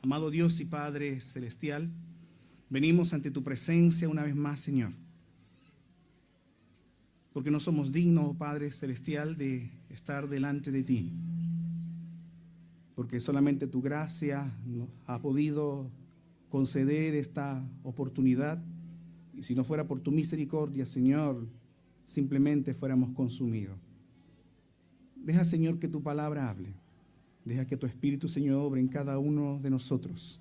Amado Dios y Padre Celestial, venimos ante tu presencia una vez más, Señor, porque no somos dignos, oh Padre Celestial, de estar delante de ti, porque solamente tu gracia nos ha podido conceder esta oportunidad, y si no fuera por tu misericordia, Señor, simplemente fuéramos consumidos. Deja, Señor, que tu palabra hable. Deja que tu Espíritu, Señor, obre en cada uno de nosotros.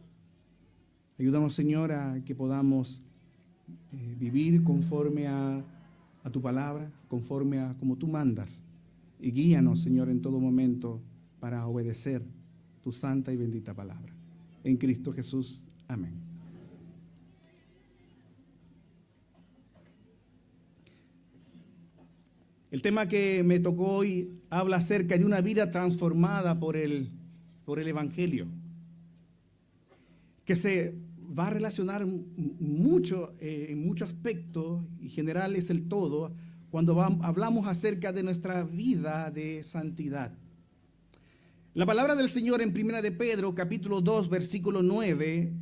Ayúdanos, Señor, a que podamos vivir conforme a tu palabra, conforme a como tú mandas. Y guíanos, Señor, en todo momento para obedecer tu santa y bendita palabra. En Cristo Jesús. Amén. El tema que me tocó hoy habla acerca de una vida transformada por el Evangelio, que se va a relacionar mucho, en muchos aspectos, y general es el todo, cuando hablamos acerca de nuestra vida de santidad. La palabra del Señor en 1 de Pedro, capítulo 2, versículo 9,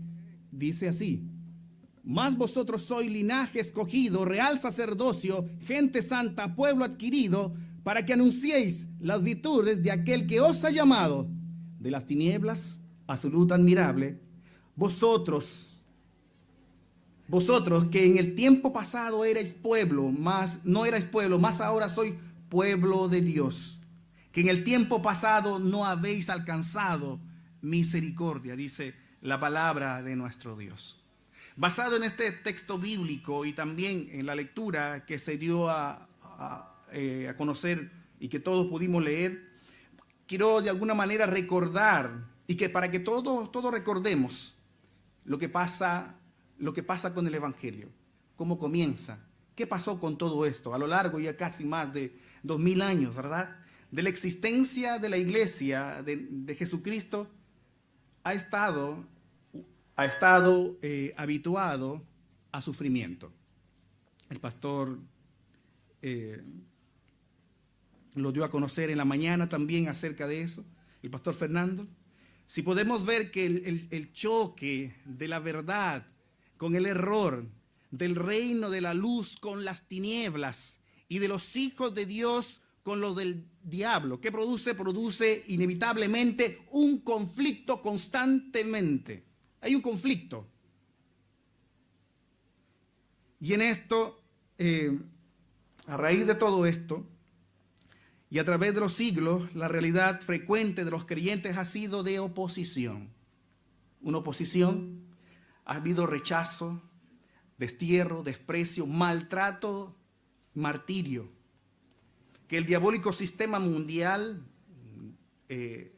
dice así: Mas vosotros sois linaje escogido, real sacerdocio, gente santa, pueblo adquirido, para que anunciéis las virtudes de aquel que os ha llamado de las tinieblas a su luz admirable. Vosotros que en el tiempo pasado erais pueblo, mas no erais pueblo, mas ahora sois pueblo de Dios, que en el tiempo pasado no habéis alcanzado misericordia, dice la palabra de nuestro Dios. Basado en este texto bíblico y también en la lectura que se dio a conocer y que todos pudimos leer, quiero de alguna manera recordar, y que para que todos recordemos lo que pasa con el Evangelio, cómo comienza, qué pasó con todo esto a lo largo ya casi más de 2000 años, ¿verdad? De la existencia de la iglesia de Jesucristo ha estado habituado a sufrimiento. El pastor lo dio a conocer en la mañana también acerca de eso, el pastor Fernando. Si podemos ver que el choque de la verdad con el error, del reino de la luz con las tinieblas y de los hijos de Dios con los del diablo, ¿qué produce? Produce inevitablemente un conflicto constantemente. Hay un conflicto. Y en esto, a raíz de todo esto, y a través de los siglos, la realidad frecuente de los creyentes ha sido de oposición. Una oposición, ha habido rechazo, destierro, desprecio, maltrato, martirio. Que el diabólico sistema mundial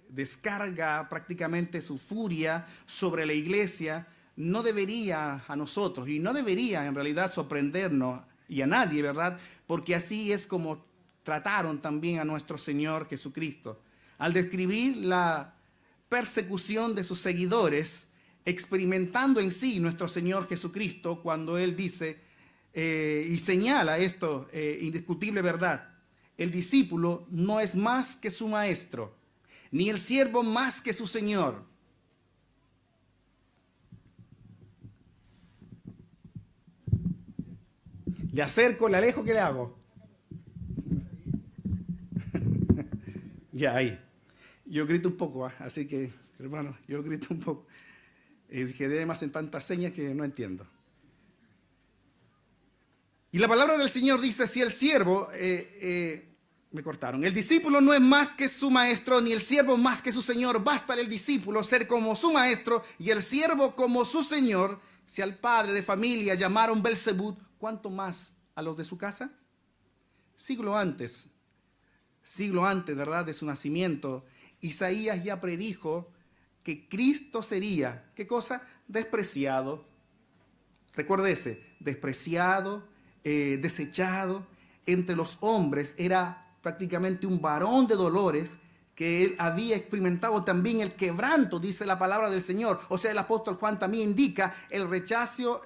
descarga prácticamente su furia sobre la iglesia, no debería a nosotros, y no debería en realidad sorprendernos, y a nadie, ¿verdad? Porque así es como trataron también a nuestro Señor Jesucristo. Al describir la persecución de sus seguidores, experimentando en sí nuestro Señor Jesucristo, cuando Él dice y señala esto, indiscutible verdad: el discípulo no es más que su maestro, ni el siervo más que su señor. Le acerco, le alejo, ¿qué le hago? Ya, ahí. Yo grito un poco, así que, hermano, yo grito un poco. Que además en tantas señas que no entiendo. Y la palabra del Señor dice: si el siervo... me cortaron. El discípulo no es más que su maestro, ni el siervo más que su señor. Basta al discípulo ser como su maestro y el siervo como su señor. Si al padre de familia llamaron Belzebú, ¿cuánto más a los de su casa? Siglo antes, ¿verdad?, de su nacimiento, Isaías ya predijo que Cristo sería, ¿qué cosa? Despreciado. Recuérdese, despreciado, desechado entre los hombres. Era prácticamente un varón de dolores, que él había experimentado también el quebranto, dice la palabra del Señor. O sea, el apóstol Juan también indica el rechazo,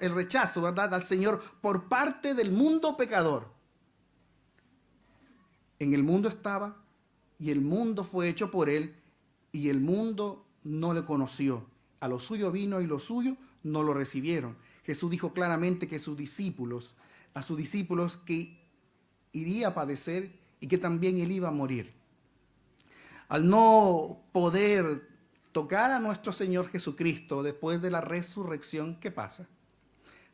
¿verdad?, al Señor por parte del mundo pecador. En el mundo estaba, y el mundo fue hecho por él, y el mundo no le conoció. A lo suyo vino y los suyos no lo recibieron. Jesús dijo claramente que a sus discípulos que iría a padecer y que también él iba a morir. Al no poder tocar a nuestro Señor Jesucristo después de la resurrección, ¿qué pasa?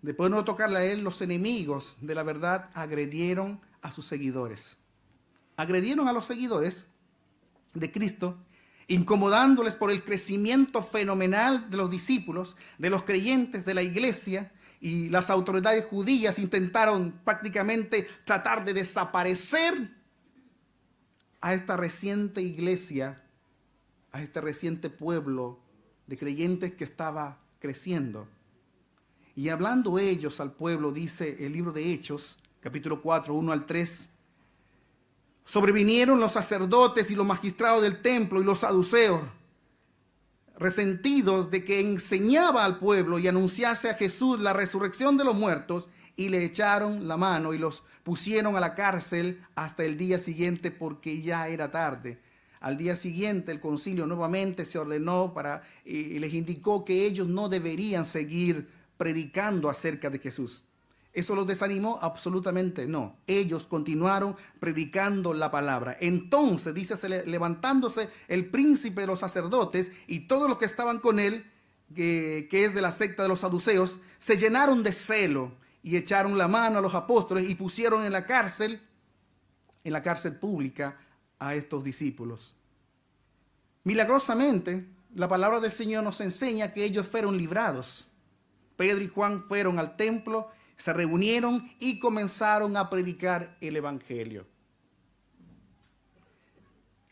Después de no tocarle a él, los enemigos de la verdad agredieron a sus seguidores. Agredieron a los seguidores de Cristo, incomodándoles por el crecimiento fenomenal de los discípulos, de los creyentes de la iglesia, y las autoridades judías intentaron prácticamente tratar de desaparecer a esta reciente iglesia, a este reciente pueblo de creyentes que estaba creciendo. Y hablando ellos al pueblo, dice el libro de Hechos, capítulo 4, 1 al 3, sobrevinieron los sacerdotes y los magistrados del templo y los saduceos, resentidos de que enseñaba al pueblo y anunciase a Jesús la resurrección de los muertos, y le echaron la mano y los pusieron a la cárcel hasta el día siguiente, porque ya era tarde. Al día siguiente el concilio nuevamente se ordenó y les indicó que ellos no deberían seguir predicando acerca de Jesús. ¿Eso los desanimó? Absolutamente no. Ellos continuaron predicando la palabra. Entonces, dice, levantándose el príncipe de los sacerdotes y todos los que estaban con él, que es de la secta de los saduceos, se llenaron de celo y echaron la mano a los apóstoles y pusieron en la cárcel pública a estos discípulos. Milagrosamente, la palabra del Señor nos enseña que ellos fueron librados. Pedro y Juan fueron al templo, se reunieron y comenzaron a predicar el evangelio.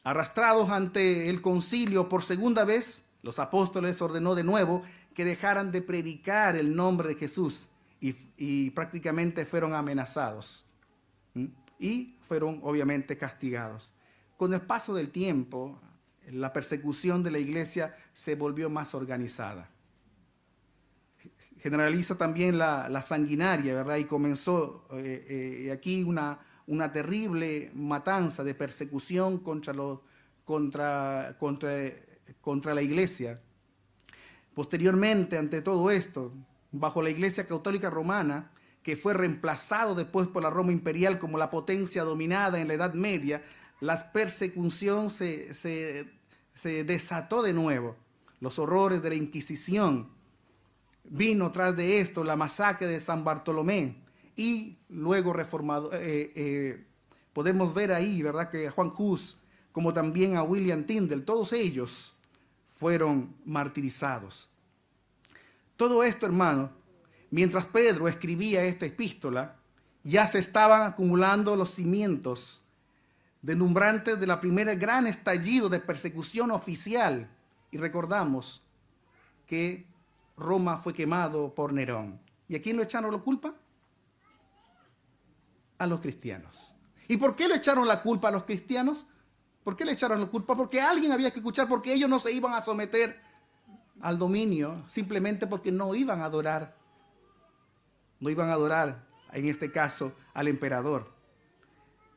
Arrastrados ante el concilio por segunda vez, los apóstoles ordenó de nuevo que dejaran de predicar el nombre de Jesús y prácticamente fueron amenazados y fueron obviamente castigados. Con el paso del tiempo, la persecución de la iglesia se volvió más organizada. Generaliza también la sanguinaria, ¿verdad? Y comenzó aquí una terrible matanza de persecución contra la iglesia. Posteriormente, ante todo esto, bajo la Iglesia Católica Romana, que fue reemplazado después por la Roma imperial como la potencia dominada en la Edad Media, la persecución se desató de nuevo. Los horrores de la Inquisición. Vino tras de esto la masacre de San Bartolomé y luego reformado. Podemos ver ahí, ¿verdad?, que a Juan Hus, como también a William Tyndale, todos ellos fueron martirizados. Todo esto, hermano, mientras Pedro escribía esta epístola, ya se estaban acumulando los cimientos deslumbrantes de la primera gran estallido de persecución oficial. Y recordamos que Roma fue quemado por Nerón. ¿Y a quién le echaron la culpa? A los cristianos. ¿Y por qué le echaron la culpa a los cristianos? ¿Por qué le echaron la culpa? Porque alguien había que escuchar, porque ellos no se iban a someter al dominio, simplemente porque no iban a adorar. No iban a adorar, en este caso, al emperador.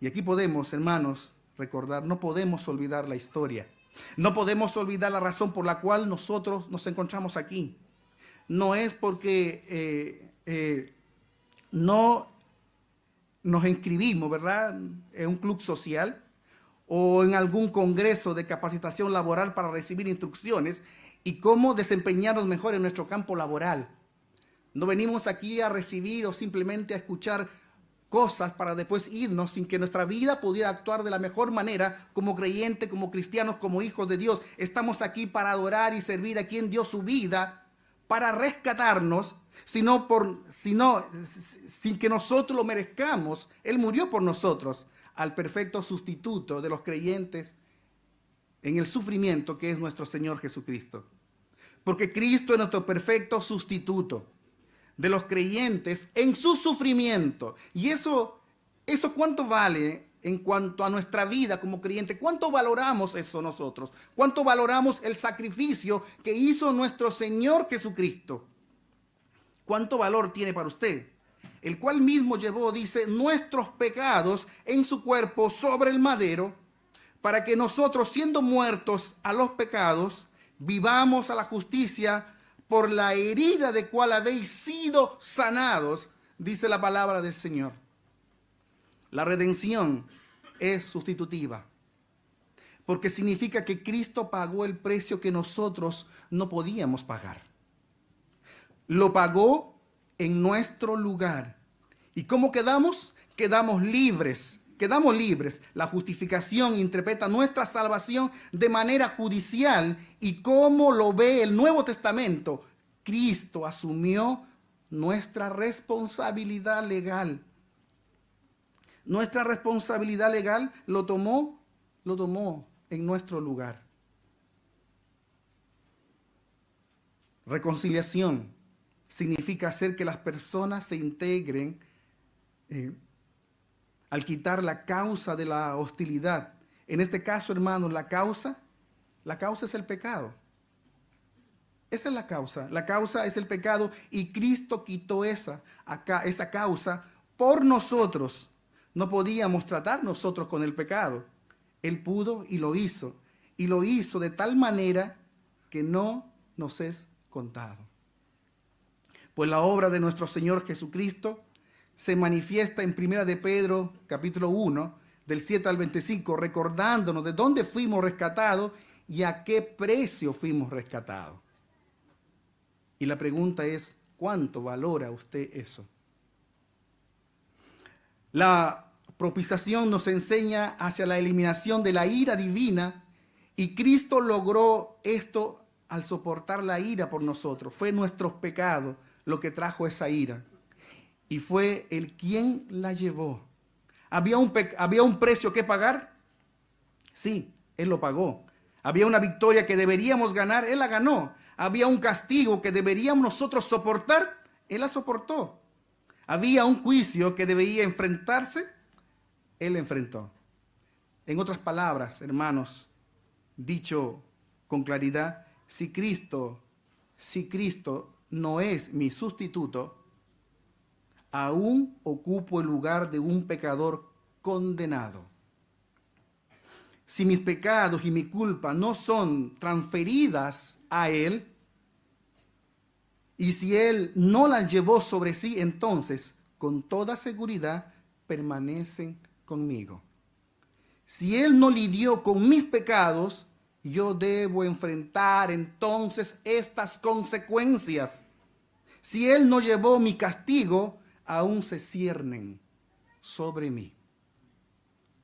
Y aquí podemos, hermanos, recordar, no podemos olvidar la historia. No podemos olvidar la razón por la cual nosotros nos encontramos aquí. No es porque no nos inscribimos, ¿verdad?, en un club social o en algún congreso de capacitación laboral para recibir instrucciones y cómo desempeñarnos mejor en nuestro campo laboral. No venimos aquí a recibir o simplemente a escuchar cosas para después irnos sin que nuestra vida pudiera actuar de la mejor manera como creyentes, como cristianos, como hijos de Dios. Estamos aquí para adorar y servir a quien dio su vida para rescatarnos, sin que nosotros lo merezcamos. Él murió por nosotros, al perfecto sustituto de los creyentes en el sufrimiento que es nuestro Señor Jesucristo. Porque Cristo es nuestro perfecto sustituto de los creyentes en su sufrimiento. Y eso ¿cuánto vale en cuanto a nuestra vida como creyente? ¿Cuánto valoramos eso nosotros? ¿Cuánto valoramos el sacrificio que hizo nuestro Señor Jesucristo? ¿Cuánto valor tiene para usted? El cual mismo llevó, dice, nuestros pecados en su cuerpo sobre el madero, para que nosotros, siendo muertos a los pecados, vivamos a la justicia, por la herida de cual habéis sido sanados, dice la palabra del Señor. La redención es sustitutiva, porque significa que Cristo pagó el precio que nosotros no podíamos pagar. Lo pagó en nuestro lugar. ¿Y cómo quedamos? Quedamos libres. Quedamos libres. La justificación interpreta nuestra salvación de manera judicial, y como lo ve el Nuevo Testamento, Cristo asumió nuestra responsabilidad legal. Nuestra responsabilidad legal lo tomó en nuestro lugar. Reconciliación significa hacer que las personas se integren al quitar la causa de la hostilidad. En este caso, hermanos, la causa es el pecado. Esa es la causa. La causa es el pecado, y Cristo quitó esa causa por nosotros. No podíamos tratar nosotros con el pecado. Él pudo y lo hizo. Y lo hizo de tal manera que no nos es contado. Pues la obra de nuestro Señor Jesucristo se manifiesta en 1 de Pedro, capítulo 1, del 7 al 25, recordándonos de dónde fuimos rescatados y a qué precio fuimos rescatados. Y la pregunta es, ¿cuánto valora usted eso? La propiciación nos enseña hacia la eliminación de la ira divina, y Cristo logró esto al soportar la ira por nosotros. Fue nuestros pecados lo que trajo esa ira, y fue Él quien la llevó. ¿Había un precio que pagar? Sí, Él lo pagó. Había una victoria que deberíamos ganar, Él la ganó. Había un castigo que deberíamos nosotros soportar, Él la soportó. Había un juicio que debía enfrentarse, Él enfrentó. En otras palabras, hermanos, dicho con claridad, si Cristo no es mi sustituto, aún ocupo el lugar de un pecador condenado. Si mis pecados y mi culpa no son transferidas a Él, y si Él no las llevó sobre sí, entonces con toda seguridad permanecen conmigo. Si Él no lidió con mis pecados, yo debo enfrentar entonces estas consecuencias. Si Él no llevó mi castigo, aún se ciernen sobre mí.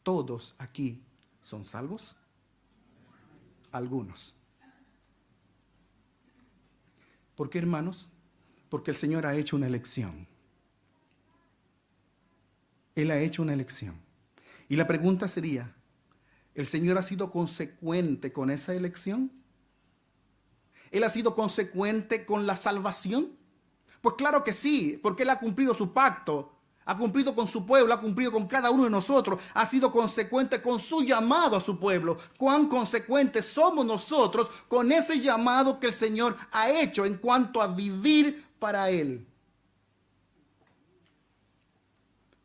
¿Todos aquí son salvos? Algunos. ¿Por qué, hermanos? Porque el Señor ha hecho una elección. Él ha hecho una elección. Y la pregunta sería, ¿el Señor ha sido consecuente con esa elección? ¿Él ha sido consecuente con la salvación? Pues claro que sí, porque Él ha cumplido su pacto, ha cumplido con su pueblo, ha cumplido con cada uno de nosotros, ha sido consecuente con su llamado a su pueblo. ¿Cuán consecuentes somos nosotros con ese llamado que el Señor ha hecho en cuanto a vivir para Él?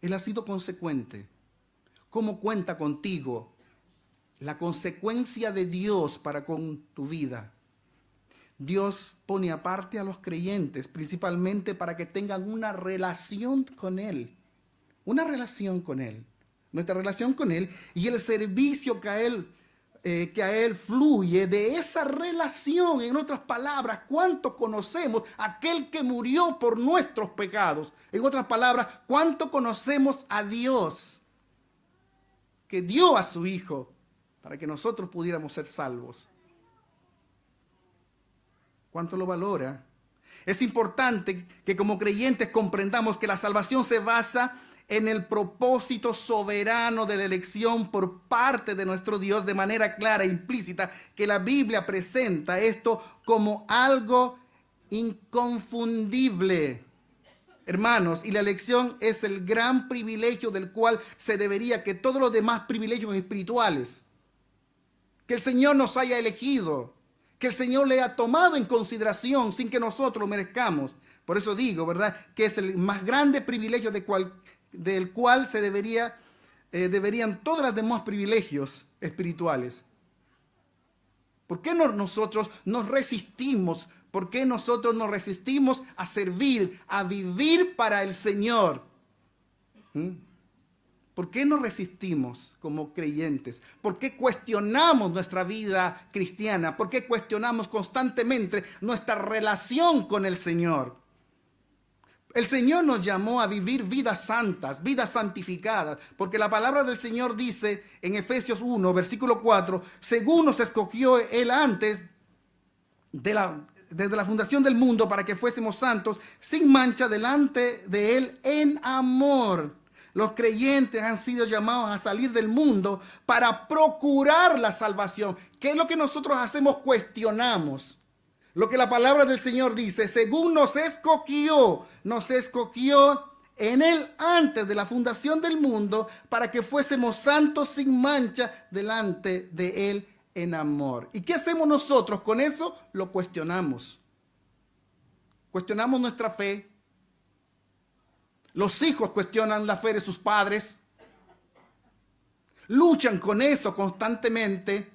Él ha sido consecuente. ¿Cómo cuenta contigo la consecuencia de Dios para con tu vida? Dios pone aparte a los creyentes principalmente para que tengan una relación con Él. Una relación con Él. Nuestra relación con Él y el servicio que a Él fluye de esa relación. En otras palabras, ¿cuánto conocemos a aquel que murió por nuestros pecados? En otras palabras, ¿cuánto conocemos a Dios que dio a su Hijo para que nosotros pudiéramos ser salvos? ¿Cuánto lo valora? Es importante que como creyentes comprendamos que la salvación se basa en el propósito soberano de la elección por parte de nuestro Dios de manera clara e implícita, que la Biblia presenta esto como algo inconfundible. Hermanos, y la elección es el gran privilegio del cual se debería que todos los demás privilegios espirituales, que el Señor nos haya elegido, que el Señor le ha tomado en consideración sin que nosotros lo merezcamos. Por eso digo, ¿verdad?, que es el más grande privilegio del cual se deberían todos los demás privilegios espirituales. ¿Por qué nosotros nos resistimos ¿Por qué nosotros nos resistimos a servir, a vivir para el Señor? ¿Por qué nos resistimos como creyentes? ¿Por qué cuestionamos nuestra vida cristiana? ¿Por qué cuestionamos constantemente nuestra relación con el Señor? El Señor nos llamó a vivir vidas santas, vidas santificadas, porque la palabra del Señor dice en Efesios 1, versículo 4, según nos escogió Él antes desde la fundación del mundo para que fuésemos santos, sin mancha delante de Él en amor. Los creyentes han sido llamados a salir del mundo para procurar la salvación. ¿Qué es lo que nosotros hacemos? Cuestionamos lo que la palabra del Señor dice. Según nos escogió en Él antes de la fundación del mundo para que fuésemos santos sin mancha delante de Él en amor. ¿Y qué hacemos nosotros con eso? Lo cuestionamos. Cuestionamos nuestra fe. Los hijos cuestionan la fe de sus padres. Luchan con eso constantemente.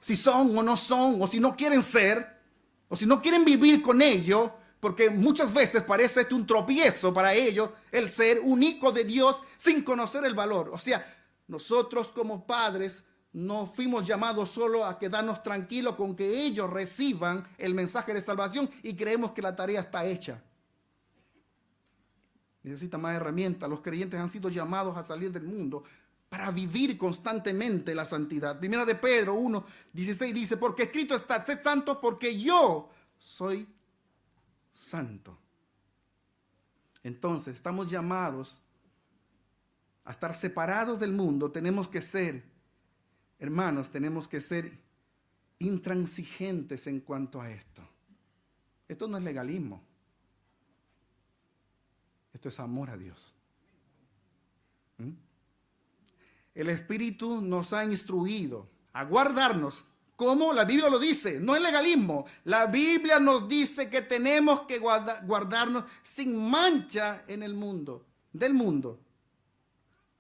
Si son o no son, o si no quieren ser, o si no quieren vivir con ello, porque muchas veces parece un tropiezo para ellos el ser un hijo de Dios sin conocer el valor. O sea, nosotros como padres no fuimos llamados solo a quedarnos tranquilos con que ellos reciban el mensaje de salvación y creemos que la tarea está hecha. Necesita más herramientas. Los creyentes han sido llamados a salir del mundo para vivir constantemente la santidad. Primera de Pedro 1:16 dice, porque escrito está, sed santos porque yo soy santo. Entonces, estamos llamados a estar separados del mundo. Tenemos que ser, hermanos, tenemos que ser intransigentes en cuanto a esto. Esto no es legalismo. Esto es amor a Dios. El Espíritu nos ha instruido a guardarnos, como la Biblia lo dice, no es legalismo. La Biblia nos dice que tenemos que guardarnos sin mancha en el mundo, del mundo.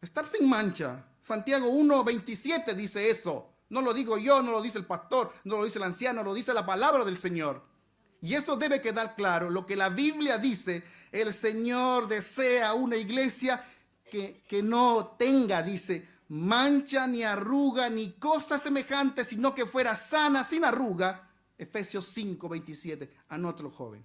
Estar sin mancha. Santiago 1:27 dice eso. No lo digo yo, no lo dice el pastor, no lo dice el anciano, lo dice la palabra del Señor. Y eso debe quedar claro. Lo que la Biblia dice, el Señor desea una iglesia que no tenga, dice, mancha, ni arruga, ni cosa semejante, sino que fuera sana, sin arruga. Efesios 5:27. Anótalo, joven.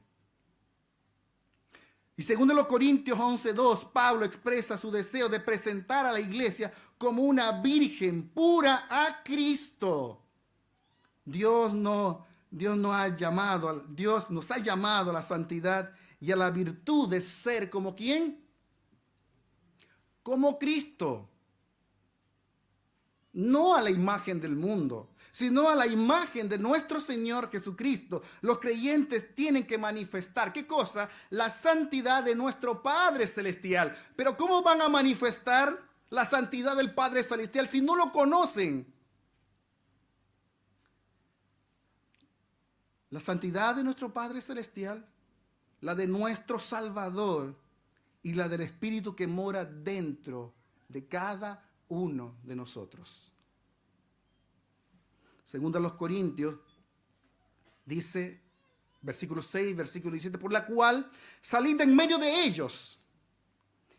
Y segundo los Corintios 11:2, Pablo expresa su deseo de presentar a la iglesia como una virgen pura a Cristo. Dios nos ha llamado a la santidad y a la virtud de ser como ¿quién? Como Cristo. No a la imagen del mundo, sino a la imagen de nuestro Señor Jesucristo. Los creyentes tienen que manifestar, ¿qué cosa? La santidad de nuestro Padre Celestial. Pero ¿cómo van a manifestar la santidad del Padre Celestial si no lo conocen? La santidad de nuestro Padre Celestial, la de nuestro Salvador y la del Espíritu que mora dentro de cada uno de nosotros. Según a los Corintios, dice, versículo 6, versículo 17, por la cual salid en medio de ellos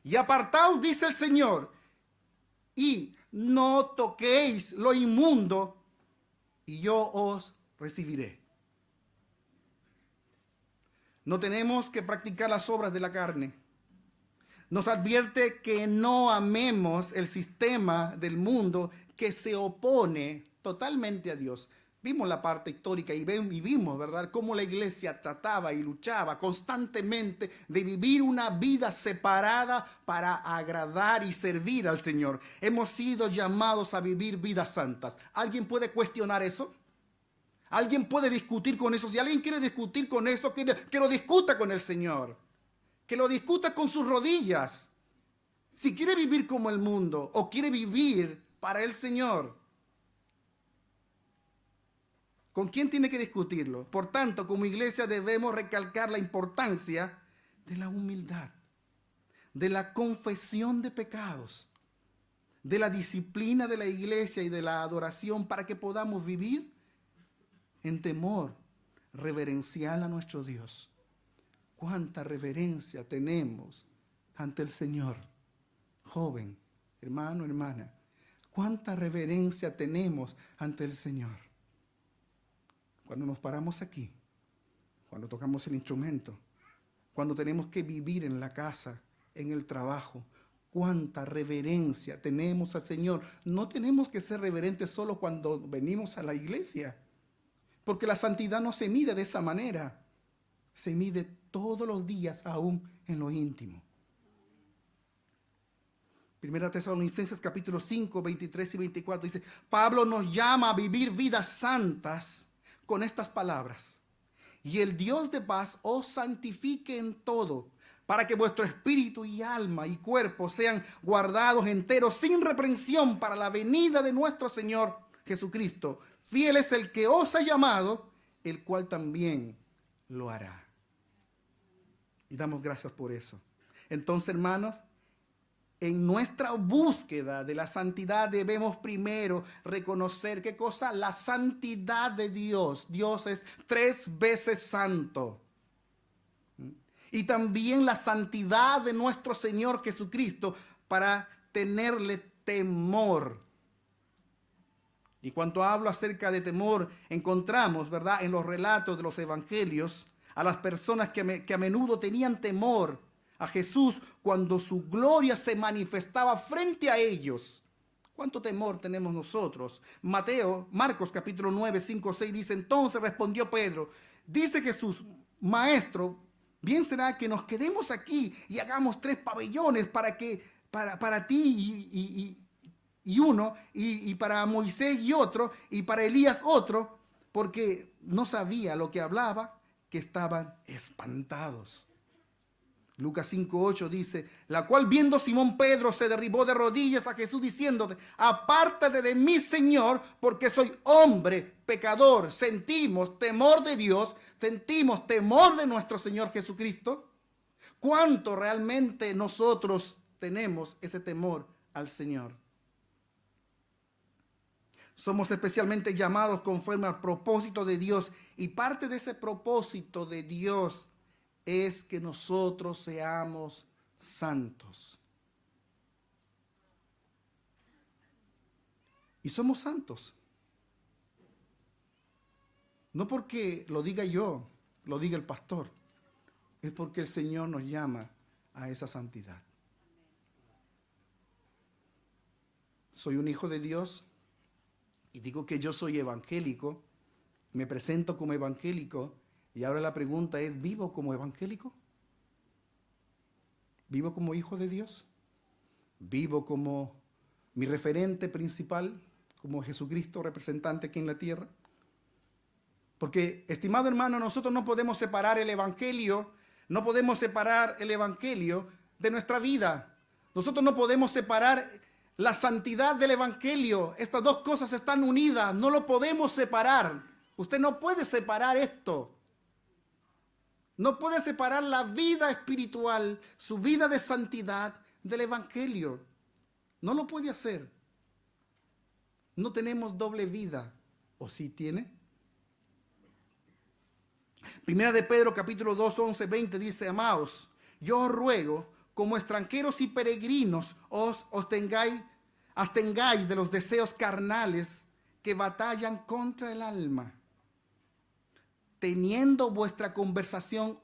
y apartaos, dice el Señor, y no toquéis lo inmundo, y yo os recibiré. No tenemos que practicar las obras de la carne. Nos advierte que no amemos el sistema del mundo que se opone totalmente a Dios. Vimos la parte histórica y vimos, ¿verdad?, cómo la iglesia trataba y luchaba constantemente de vivir una vida separada para agradar y servir al Señor. Hemos sido llamados a vivir vidas santas. ¿Alguien puede cuestionar eso? ¿Alguien puede discutir con eso? Si alguien quiere discutir con eso, que lo discuta con el Señor. Que lo discuta con sus rodillas. Si quiere vivir como el mundo o quiere vivir para el Señor, ¿con quién tiene que discutirlo? Por tanto, como iglesia debemos recalcar la importancia de la humildad, de la confesión de pecados, de la disciplina de la iglesia y de la adoración para que podamos vivir en temor, reverencial a nuestro Dios. Cuánta reverencia tenemos ante el Señor. Joven, hermano, hermana, cuánta reverencia tenemos ante el Señor. Cuando nos paramos aquí, cuando tocamos el instrumento, cuando tenemos que vivir en la casa, en el trabajo, cuánta reverencia tenemos al Señor. No tenemos que ser reverentes solo cuando venimos a la iglesia, porque la santidad no se mide de esa manera. Se mide todos los días, aún en lo íntimo. Primera Tesalonicenses capítulo 5, 23 y 24 dice, Pablo nos llama a vivir vidas santas con estas palabras. Y el Dios de paz os santifique en todo, para que vuestro espíritu y alma y cuerpo sean guardados enteros sin reprensión para la venida de nuestro Señor Jesucristo. Fiel es el que os ha llamado, el cual también lo hará. Y damos gracias por eso. Entonces, hermanos, en nuestra búsqueda de la santidad debemos primero reconocer, ¿qué cosa? La santidad de Dios. Dios es 3 veces santo. Y también la santidad de nuestro Señor Jesucristo para tenerle temor. Y cuando hablo acerca de temor, encontramos, ¿verdad?, en los relatos de los evangelios, a las personas que a menudo tenían temor a Jesús cuando su gloria se manifestaba frente a ellos. ¿Cuánto temor tenemos nosotros? Marcos capítulo 9, 5, 6 dice, entonces respondió Pedro, dice Jesús, Maestro, bien será que nos quedemos aquí y hagamos 3 pabellones para ti y uno, y para Moisés y otro, y para Elías otro, porque no sabía lo que hablaba, que estaban espantados. Lucas 5:8 dice, la cual viendo Simón Pedro se derribó de rodillas a Jesús diciéndote, apártate de mí, Señor, porque soy hombre pecador. Sentimos temor de Dios, sentimos temor de nuestro Señor Jesucristo. ¿Cuánto realmente nosotros tenemos ese temor al Señor? Somos especialmente llamados conforme al propósito de Dios, y parte de ese propósito de Dios es que nosotros seamos santos. Y somos santos. No porque lo diga yo, lo diga el pastor, es porque el Señor nos llama a esa santidad. Soy un hijo de Dios. Y digo que yo soy evangélico, me presento como evangélico, y ahora la pregunta es, ¿vivo como evangélico? ¿Vivo como hijo de Dios? ¿Vivo como mi referente principal, como Jesucristo representante aquí en la tierra? Porque, estimado hermano, nosotros no podemos separar el evangelio, de nuestra vida. Nosotros no podemos separar la santidad del evangelio. Estas dos cosas están unidas, no lo podemos separar. Usted no puede separar esto. No puede separar la vida espiritual, su vida de santidad, del evangelio. No lo puede hacer. No tenemos doble vida. ¿O sí tiene? Primera de Pedro capítulo 2, 11, 20 dice, amaos, yo os ruego, como extranjeros y peregrinos, os abstengáis de los deseos carnales que batallan contra el alma, teniendo vuestra conversación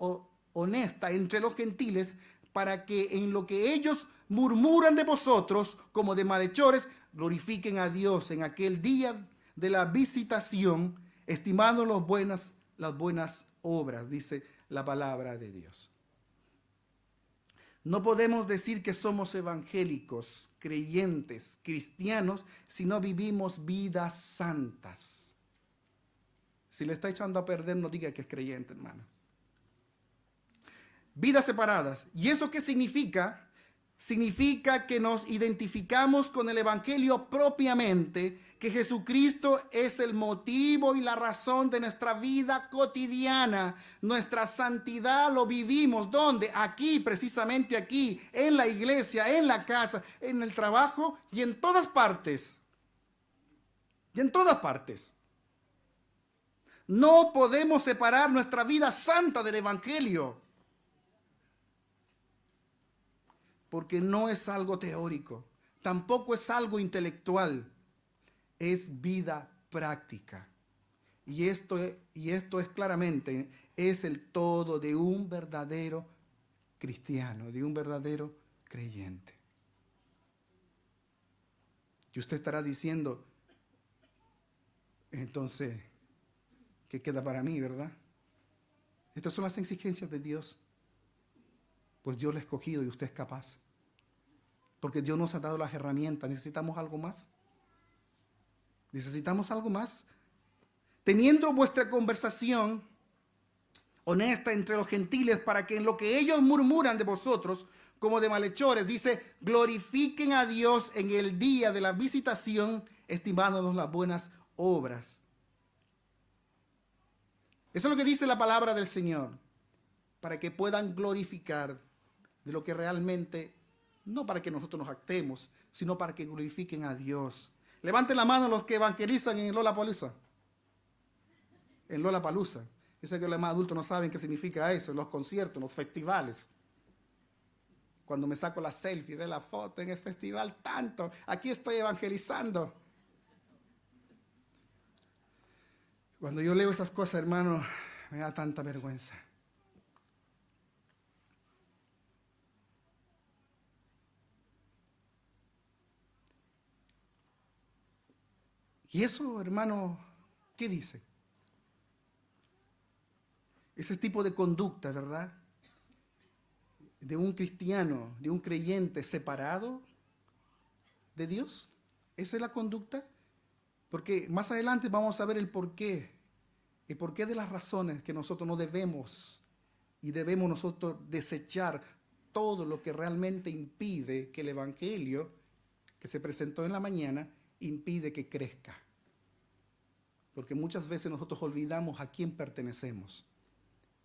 honesta entre los gentiles, para que en lo que ellos murmuran de vosotros, como de malhechores, glorifiquen a Dios en aquel día de la visitación, estimando las buenas obras, dice la palabra de Dios. No podemos decir que somos evangélicos, creyentes, cristianos, si no vivimos vidas santas. Si le está echando a perder, no diga que es creyente, hermano. Vidas separadas. ¿Y eso qué significa? Significa que nos identificamos con el evangelio propiamente, que Jesucristo es el motivo y la razón de nuestra vida cotidiana. Nuestra santidad lo vivimos, ¿dónde? Aquí, precisamente aquí, en la iglesia, en la casa, en el trabajo y en todas partes. Y en todas partes. No podemos separar nuestra vida santa del Evangelio. Porque no es algo teórico, tampoco es algo intelectual, es vida práctica. Y esto es claramente, es el todo de un verdadero cristiano, de un verdadero creyente. Y usted estará diciendo, entonces, ¿qué queda para mí, verdad? Estas son las exigencias de Dios. Pues Dios lo ha escogido y usted es capaz. Porque Dios nos ha dado las herramientas. ¿Necesitamos algo más? ¿Necesitamos algo más? Teniendo vuestra conversación honesta entre los gentiles, para que en lo que ellos murmuran de vosotros, como de malhechores, dice, glorifiquen a Dios en el día de la visitación, estimándonos las buenas obras. Eso es lo que dice la palabra del Señor, para que puedan glorificar de lo que realmente, no para que nosotros nos actemos, sino para que glorifiquen a Dios. Levanten la mano los que evangelizan en Lollapalooza. En Lollapalooza. Yo sé que los más adultos no saben qué significa eso, en los conciertos, en los festivales. Cuando me saco la selfie de la foto en el festival, tanto, aquí estoy evangelizando. Cuando yo leo esas cosas, hermano, me da tanta vergüenza. Y eso, hermano, ¿qué dice? Ese tipo de conducta, ¿verdad? De un cristiano, de un creyente separado de Dios. Esa es la conducta. Porque más adelante vamos a ver el porqué de las razones que nosotros no debemos y debemos nosotros desechar todo lo que realmente impide que el Evangelio que se presentó en la mañana impide que crezca. Porque muchas veces nosotros olvidamos a quién pertenecemos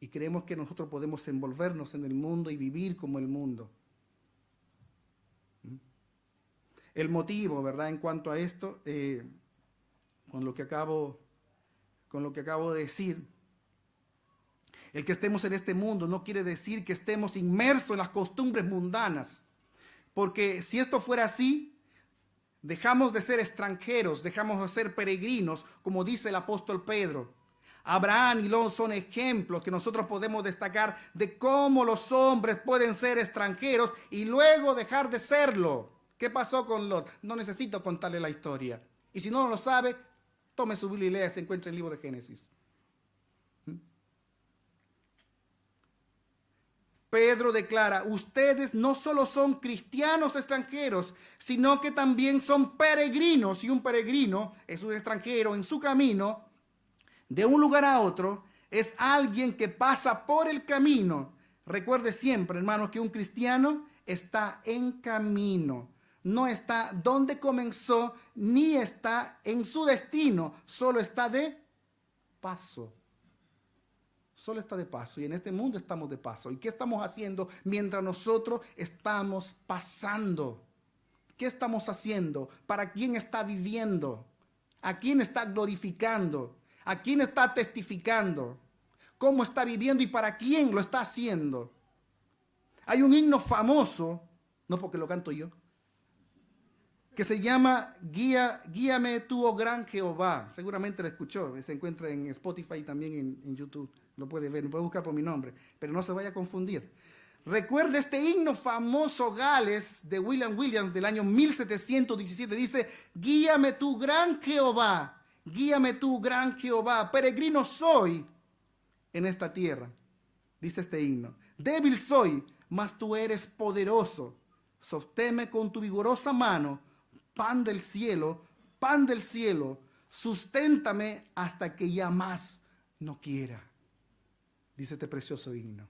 y creemos que nosotros podemos envolvernos en el mundo y vivir como el mundo. El motivo, ¿verdad? En cuanto a esto, con lo que acabo de decir, el que estemos en este mundo no quiere decir que estemos inmersos en las costumbres mundanas, porque si esto fuera así, dejamos de ser extranjeros, dejamos de ser peregrinos, como dice el apóstol Pedro. Abraham y Lot son ejemplos que nosotros podemos destacar de cómo los hombres pueden ser extranjeros y luego dejar de serlo. ¿Qué pasó con Lot? No necesito contarle la historia. Y si no lo sabe, tome su Biblia y lea, se encuentra en el libro de Génesis. Pedro declara, ustedes no solo son cristianos extranjeros, sino que también son peregrinos. Y un peregrino es un extranjero en su camino de un lugar a otro, es alguien que pasa por el camino. Recuerde siempre, hermanos, que un cristiano está en camino. No está donde comenzó, ni está en su destino, solo está de paso. Solo está de paso, y en este mundo estamos de paso. ¿Y qué estamos haciendo mientras nosotros estamos pasando? ¿Qué estamos haciendo? ¿Para quién está viviendo? ¿A quién está glorificando? ¿A quién está testificando? ¿Cómo está viviendo y para quién lo está haciendo? Hay un himno famoso, no porque lo canto yo, que se llama Guíame tú, oh gran Jehová. Seguramente lo escuchó, se encuentra en Spotify y también en YouTube. Lo puede ver, lo puede buscar por mi nombre, pero no se vaya a confundir. Recuerda este himno famoso Gales de William Williams del año 1717. Dice, guíame tú, gran Jehová, guíame tú, gran Jehová. Peregrino soy en esta tierra, dice este himno. Débil soy, mas tú eres poderoso. Sosténme con tu vigorosa mano, pan del cielo, susténtame hasta que ya más no quiera. Dice este precioso himno.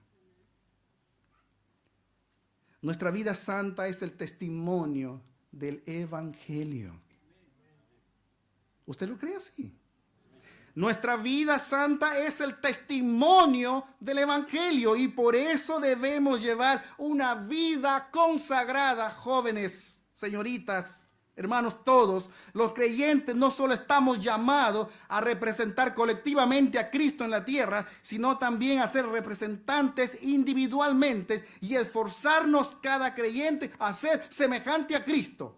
Nuestra vida santa es el testimonio del Evangelio. ¿Usted lo cree así? Nuestra vida santa es el testimonio del Evangelio y por eso debemos llevar una vida consagrada, jóvenes, señoritas, Hermanos, todos los creyentes no solo estamos llamados a representar colectivamente a Cristo en la tierra, sino también a ser representantes individualmente y esforzarnos cada creyente a ser semejante a Cristo.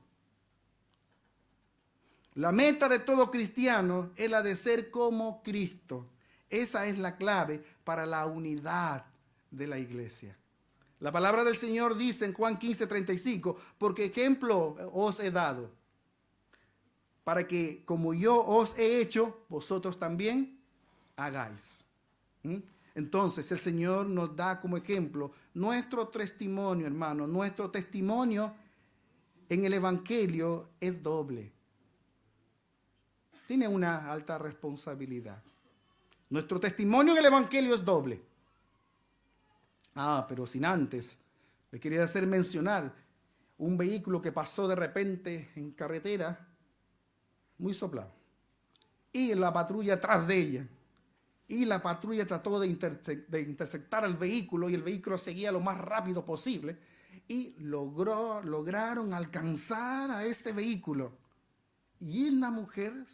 La meta de todo cristiano es la de ser como Cristo. Esa es la clave para la unidad de la iglesia. La palabra del Señor dice en Juan 15:35, porque ejemplo os he dado, para que como yo os he hecho, vosotros también hagáis. Entonces el Señor nos da como ejemplo nuestro testimonio, hermano. Nuestro testimonio en el Evangelio es doble. Tiene una alta responsabilidad. Nuestro testimonio en el Evangelio es doble. Pero sin antes, le quería hacer mencionar un vehículo que pasó de repente en carretera, muy soplado, y la patrulla atrás de ella. Y la patrulla trató de interceptar al vehículo y el vehículo seguía lo más rápido posible y lograron alcanzar a este vehículo. Y una mujer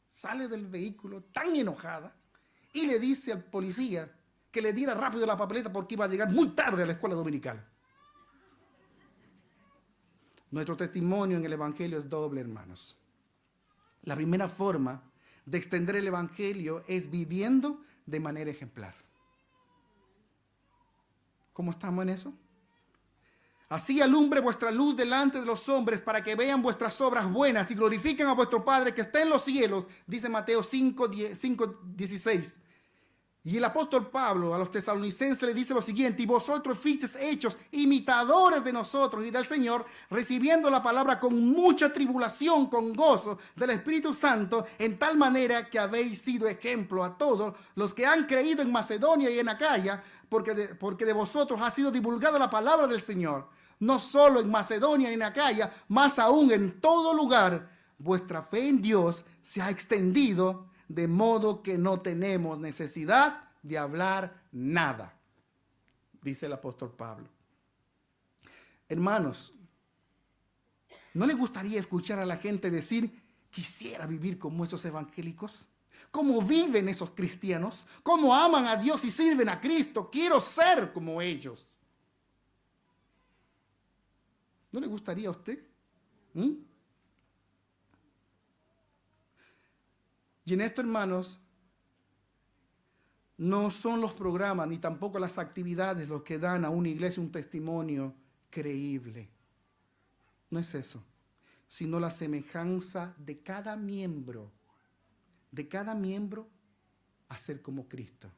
sale del vehículo tan enojada y le dice al policía que le diera rápido la papeleta porque iba a llegar muy tarde a la escuela dominical. Nuestro testimonio en el Evangelio es doble, hermanos. La primera forma de extender el Evangelio es viviendo de manera ejemplar. ¿Cómo estamos en eso? Así alumbre vuestra luz delante de los hombres para que vean vuestras obras buenas y glorifiquen a vuestro Padre que está en los cielos, dice Mateo 5:16. Y el apóstol Pablo a los tesalonicenses le dice lo siguiente: y vosotros fuisteis hechos imitadores de nosotros y del Señor, recibiendo la palabra con mucha tribulación, con gozo del Espíritu Santo, en tal manera que habéis sido ejemplo a todos los que han creído en Macedonia y en Acaya, porque de vosotros ha sido divulgada la palabra del Señor, no solo en Macedonia y en Acaya, más aún en todo lugar. Vuestra fe en Dios se ha extendido, de modo que no tenemos necesidad de hablar nada, dice el apóstol Pablo. Hermanos, ¿no les gustaría escuchar a la gente decir: quisiera vivir como esos evangélicos? ¿Cómo viven esos cristianos? ¿Cómo aman a Dios y sirven a Cristo? Quiero ser como ellos. ¿No le gustaría a usted? Y en esto, hermanos, no son los programas ni tampoco las actividades los que dan a una iglesia un testimonio creíble. No es eso, sino la semejanza de cada miembro a ser como Cristo.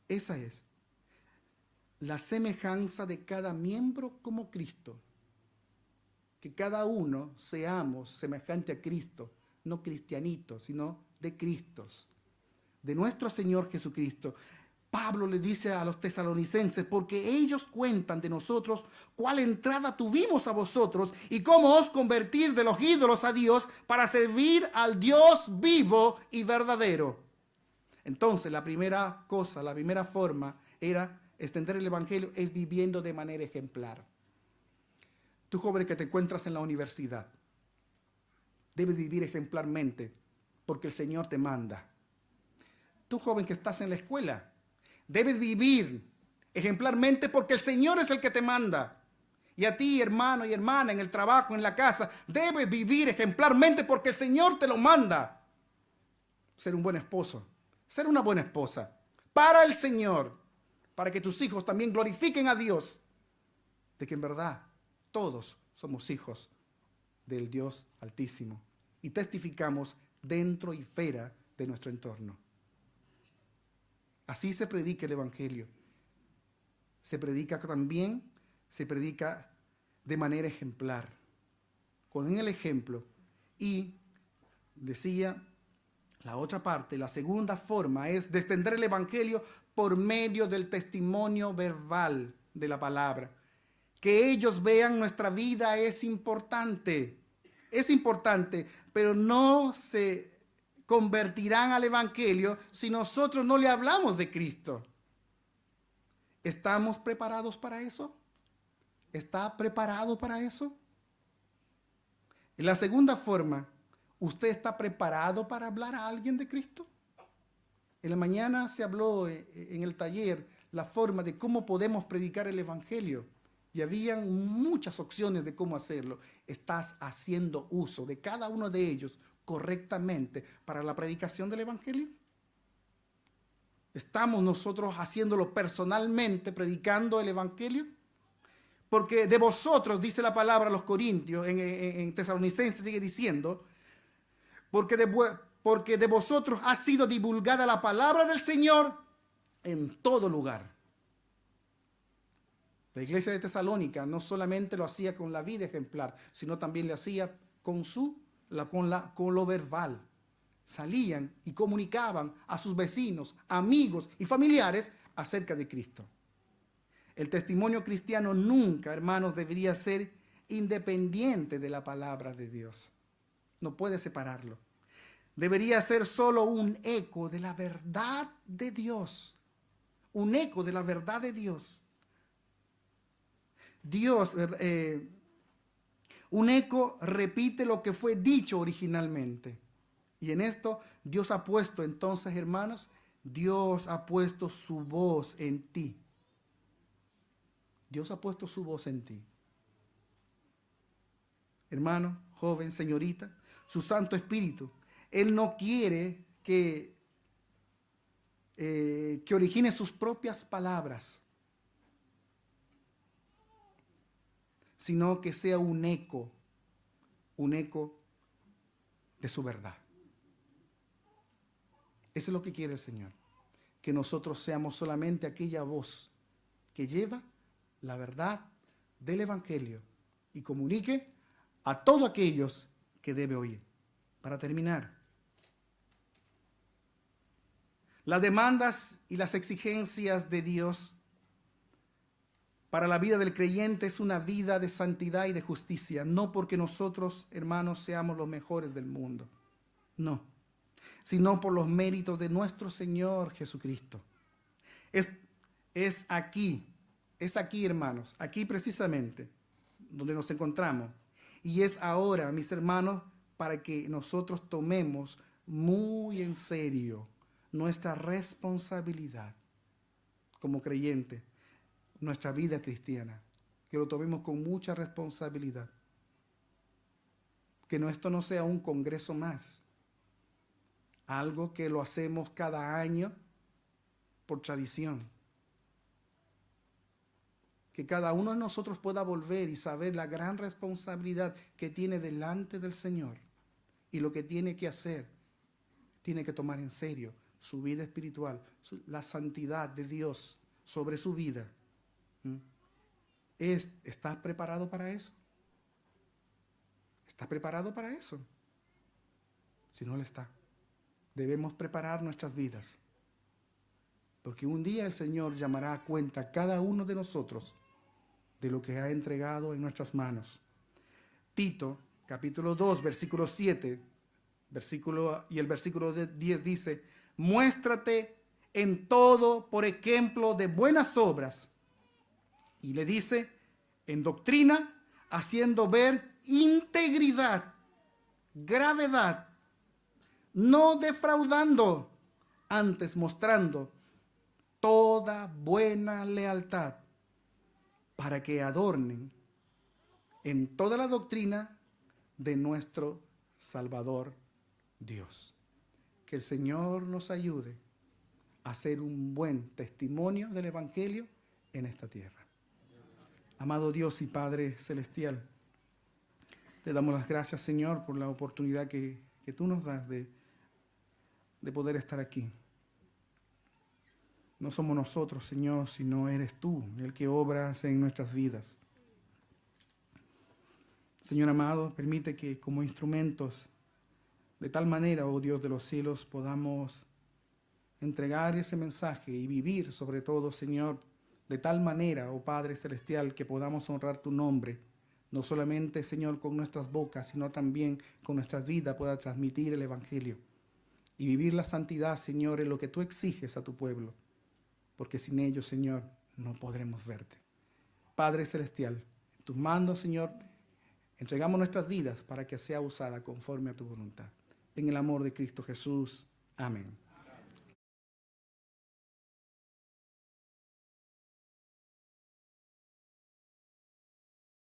Esa es la semejanza de cada miembro como Cristo. Que cada uno seamos semejante a Cristo. No cristianitos, sino de Cristos, de nuestro Señor Jesucristo. Pablo le dice a los tesalonicenses: porque ellos cuentan de nosotros cuál entrada tuvimos a vosotros y cómo os convertir de los ídolos a Dios para servir al Dios vivo y verdadero. Entonces, la primera forma era extender el Evangelio, es viviendo de manera ejemplar. Tú, joven que te encuentras en la universidad, debes vivir ejemplarmente porque el Señor te manda. Tú, joven que estás en la escuela, debes vivir ejemplarmente porque el Señor es el que te manda. Y a ti, hermano y hermana, en el trabajo, en la casa, debes vivir ejemplarmente porque el Señor te lo manda. Ser un buen esposo, ser una buena esposa para el Señor, para que tus hijos también glorifiquen a Dios, de que en verdad todos somos hijos del Dios Altísimo y testificamos dentro y fuera de nuestro entorno. Así se predica el Evangelio. Se predica de manera ejemplar, con el ejemplo. Y decía la otra parte, la segunda forma es de extender el Evangelio por medio del testimonio verbal de la palabra. Que ellos vean nuestra vida es importante, pero no se convertirán al Evangelio si nosotros no le hablamos de Cristo. ¿Estamos preparados para eso? ¿Está preparado para eso? Y la segunda forma, ¿usted está preparado para hablar a alguien de Cristo? En la mañana se habló en el taller la forma de cómo podemos predicar el Evangelio. Y habían muchas opciones de cómo hacerlo. ¿Estás haciendo uso de cada uno de ellos correctamente para la predicación del Evangelio? ¿Estamos nosotros haciéndolo personalmente, predicando el Evangelio? Porque de vosotros, dice la palabra a los Corintios, en Tesalonicenses sigue diciendo, porque de vosotros ha sido divulgada la palabra del Señor en todo lugar. La iglesia de Tesalónica no solamente lo hacía con la vida ejemplar, sino también lo hacía con lo verbal. Salían y comunicaban a sus vecinos, amigos y familiares acerca de Cristo. El testimonio cristiano nunca, hermanos, debería ser independiente de la palabra de Dios. No puede separarlo. Debería ser solo un eco de la verdad de Dios. Un eco de la verdad de Dios. Un eco repite lo que fue dicho originalmente. Y en esto Dios ha puesto entonces, hermanos, Dios ha puesto su voz en ti. Dios ha puesto su voz en ti. Hermano, joven, señorita, su Santo Espíritu, Él no quiere que origine sus propias palabras, sino que sea un eco de su verdad. Eso es lo que quiere el Señor, que nosotros seamos solamente aquella voz que lleva la verdad del Evangelio y comunique a todos aquellos que debe oír. Para terminar, las demandas y las exigencias de Dios para la vida del creyente es una vida de santidad y de justicia, no porque nosotros, hermanos, seamos los mejores del mundo, no, sino por los méritos de nuestro Señor Jesucristo. Es aquí, hermanos, aquí precisamente donde nos encontramos. Y es ahora, mis hermanos, para que nosotros tomemos muy en serio nuestra responsabilidad como creyente, nuestra vida cristiana, que lo tomemos con mucha responsabilidad. Que esto no sea un congreso más, algo que lo hacemos cada año por tradición. Que cada uno de nosotros pueda volver y saber la gran responsabilidad que tiene delante del Señor y lo que tiene que hacer. Tiene que tomar en serio su vida espiritual, la santidad de Dios sobre su vida. ¿Estás preparado para eso? ¿Estás preparado para eso? Si no lo está, debemos preparar nuestras vidas. Porque un día el Señor llamará a cuenta a cada uno de nosotros de lo que ha entregado en nuestras manos. Tito, capítulo 2, versículo 7, y el versículo 10 dice, muéstrate en todo por ejemplo de buenas obras. Y le dice, en doctrina, haciendo ver integridad, gravedad, no defraudando, antes mostrando toda buena lealtad, para que adornen en toda la doctrina de nuestro Salvador Dios. Que el Señor nos ayude a hacer un buen testimonio del Evangelio en esta tierra. Amado Dios y Padre Celestial, te damos las gracias, Señor, por la oportunidad que tú nos das de poder estar aquí. No somos nosotros, Señor, sino eres tú el que obras en nuestras vidas. Señor amado, permite que como instrumentos, de tal manera, oh Dios de los cielos, podamos entregar ese mensaje y vivir sobre todo, Señor, de tal manera, oh Padre Celestial, que podamos honrar tu nombre, no solamente, Señor, con nuestras bocas, sino también con nuestras vidas pueda transmitir el Evangelio y vivir la santidad, Señor, en lo que tú exiges a tu pueblo. Porque sin ellos, Señor, no podremos verte. Padre Celestial, en tus manos, Señor, Entregamos nuestras vidas para que sea usada conforme a tu voluntad. En el amor de Cristo Jesús. Amén.